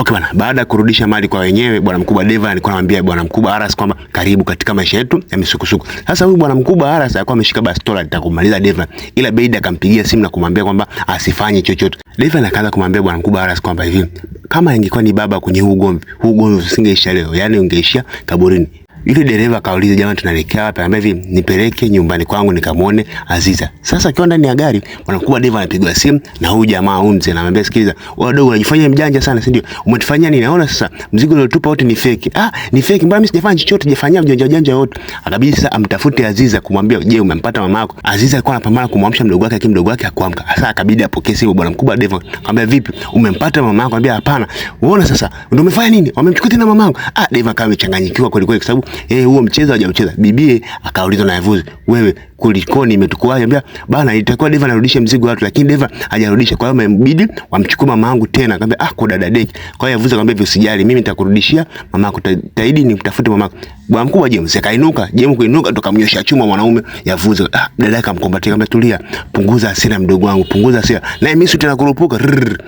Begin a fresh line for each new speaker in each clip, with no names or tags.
Okay bwana, baada ya kurudisha mali kwa wenyewe, bwana mkubwa Devan alikuwa anamwambia bwana mkubwa Aras kwamba karibu katika maisha yetu ya misukusuku. Sasa huyu bwana mkubwa Aras alikuwa ameshika bastola atakumaliza Devan, ila Beida akampigia simu na kumwambia kwamba asifanye chochote. Devan akaanza kumwambia bwana mkubwa Aras kwamba hivi, kama ingekuwa ni baba kwenye huu ugomvi usingeisha leo, yani ungeishia kaburini. Yule dereva kauliza, jamani tunaelekea wapi? Anambia hivi, nipeleke nyumbani kwangu nikamuone Aziza. Sasa akiwa ndani ya gari, bwana mkubwa Devan anapigwa simu na huyu jamaa mzee, anamwambia sikiliza, wewe dogo unajifanya mjanja sana, si ndio? Umetufanyia nini? Naona sasa mzigo uliotupa wote ni fake. Ni fake, mbona mimi sijafanya chochote, sijafanyia ujanja wote. Akabidi sasa amtafute Aziza kumwambia, je, umempata mamako? Aziza alikuwa anapambana kumwamsha mdogo wake, lakini mdogo wake hakuamka. Sasa akabidi apokee simu bwana mkubwa Devan. Akamwambia vipi, umempata mamako? Akamwambia hapana. Unaona sasa ndio umefanya nini? Wamemchukua tena mamangu. Devan kama amechanganyikiwa kweli kweli, kwa sababu huo mchezo hajaucheza. Bibie akaulizwa na Yavuzi, wewe kulikoni, imetukuaje? Ambia bana, itakuwa Devan arudishe mzigo watu, lakini Devan hajarudisha, kwa hiyo imebidi wamchukue mamangu tena. Akamwambia kwa dada Deki. Kwa hiyo Yavuzi akamwambia usijali, mimi nitakurudishia mamangu, taidi nimtafute mamangu. Bwana mkubwa James akainuka, kuinuka tukamnyosha chuma mwanaume. Yavuzi dada akamkombatia, akamwambia tulia, punguza hasira mdogo wangu, punguza hasira. Naye mimi tena kurupuka,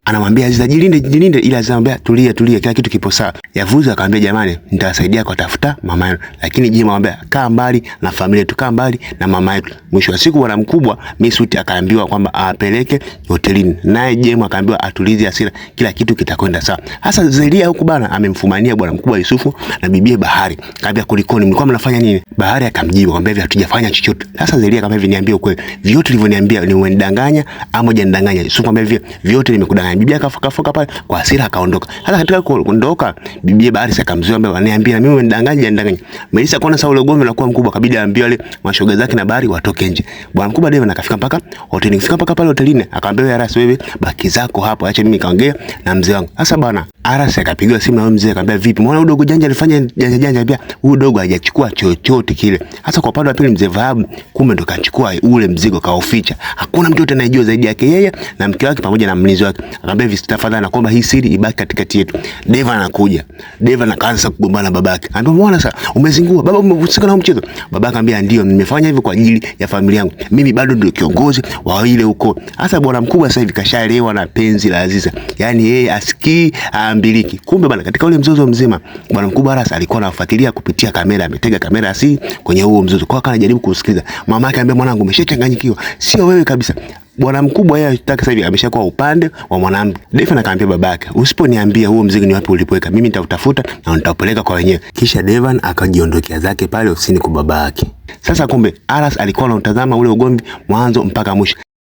anamwambia Aziza jilinde, ila Aziza anambia tulia, kila kitu kipo sawa. Yavuzi akamwambia jamani, nitasaidia kwa tafuta mama yenu, lakini Jema anambia kaa mbali na familia yetu, kaa mbali na mama yetu. Mwisho wa siku bwana mkubwa Misuti akaambiwa kwamba apeleke hotelini, naye Jema akaambiwa atulize hasira, kila kitu kitakwenda sawa. Hasa Zelia huku bana amemfumania bwana mkubwa Yusufu na bibie Bahari. Kaambia kulikoni, mlikuwa mnafanya nini? Bahari akamjibu kwamba hivi hatujafanya chochote. Sasa Zelia akamwambia hivi, niambie ukweli, vyote ulivyoniambia ni umenidanganya ama hujanidanganya? Yusufu akamwambia hivi, vyote nimekudanganya. Bibie akafoka pale kwa hasira akaondoka. Hata katika kuondoka bibie Bahari akamzuia, ambaye ananiambia mimi umenidanganya, janidanganya. Melissa kuona sasa ule ugomvi unakuwa mkubwa, kabidi aambie wale mashoga zake na Bahari watoke nje. Bwana mkubwa Devan akafika mpaka hotelini. Kufika mpaka pale hotelini akamwambia Aras, wewe baki zako hapo, acha mimi kaongea na mzee wangu. Sasa bwana Aras akapigiwa simu na mzee akamwambia vipi, muone udogo janja alifanya janja pia, huyu dogo hajachukua chochote kile. Hasa kwa upande wa pili mzee Vahabu kumbe ndo kachukua ule mzigo kauficha. Hakuna mtu yote anayejua zaidi yake yeye na mke wake pamoja na mlinzi wake. Akamwambia hivi, tafadhali naomba hii siri ibaki katikati yetu. Devan anakuja. Devan akaanza kugombana na babake. Anambia muone sasa umezingua baba, umehusika na mchezo. Babake akamwambia ndio, nimefanya hivyo kwa ajili ya familia yangu, mimi bado ndio kiongozi wa ile huko. Hasa bwana mkubwa sasa hivi kashaelewa na penzi la Aziza, yani yeye asikii aambiliki. Kumbe bwana katika ule mzozo mzima bwana mkubwa Aras alikuwa anafuatilia kupitia kamera, ametega kamera kwenye huo mzozo, kwa kana anajaribu kusikiliza. Mama yake anambia mwanangu umeshachanganyikiwa, sio wewe kabisa. Bwana mkubwa yeye anataka sasa hivi ameshakuwa upande wa mwanamke. Devan akamwambia babake, usiponiambia huo mzigo ni wapi ulipoweka, mimi nitautafuta na nitaupeleka kwa wenyewe. Kisha Devan akajiondokea zake pale ofisini kwa babake. Sasa kumbe Aras alikuwa anatazama ule ugomvi mwanzo mpaka mwisho.